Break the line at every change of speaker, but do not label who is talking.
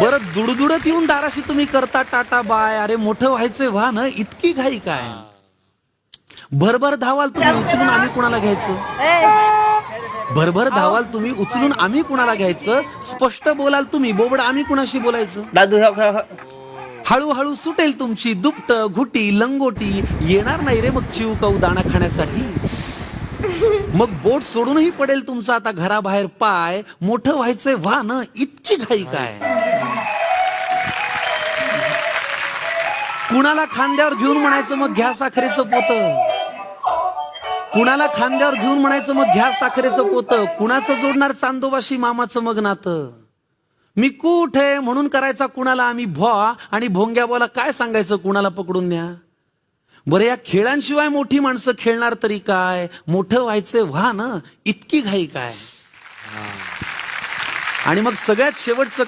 बरं दुडदुडत येऊन दाराशी तुम्ही करता टाटा बाय, अरे मोठं व्हायचंय व्हा ना, इतकी घाई काय? भरभर धावाल तुम्ही उचलून आम्ही कुणाला घ्यायचं? भरभर धावाल तुम्ही उचलून आम्ही कुणाला घ्यायचं? स्पष्ट बोलाल तुम्ही बोबड आम्ही कुणाशी बोलायचं?
दादू
हळूहळू सुटेल तुमची दुपट घुटी लंगोटी, येणार नाही रे मग चिव काऊ दाणा खाण्यासाठी. मग बोट सोडूनही पडेल तुमचा आता घराबाहेर पाय, मोठं व्हायचंय व्हा ना, इतकी घाई काय? कुणाला खांद्यावर घेऊन म्हणायचं मग घ्या साखरेचं पोत, कुणाला खांद्यावर घेऊन म्हणायचं मग घ्या साखरेचं पोत, कुणाचं जोडणार चांदोबाशी मामाचं मग नातं. मी कुठे म्हणून करायचा कुणाला आम्ही भॉ, आणि भोंग्या बोला काय सांगायचं कुणाला पकडून न्या. बरं या खेळांशिवाय मोठी माणसं खेळणार तरी काय? मोठं व्हायचंय व्हा ना, इतकी घाई काय? आणि मग सगळ्यात शेवटचं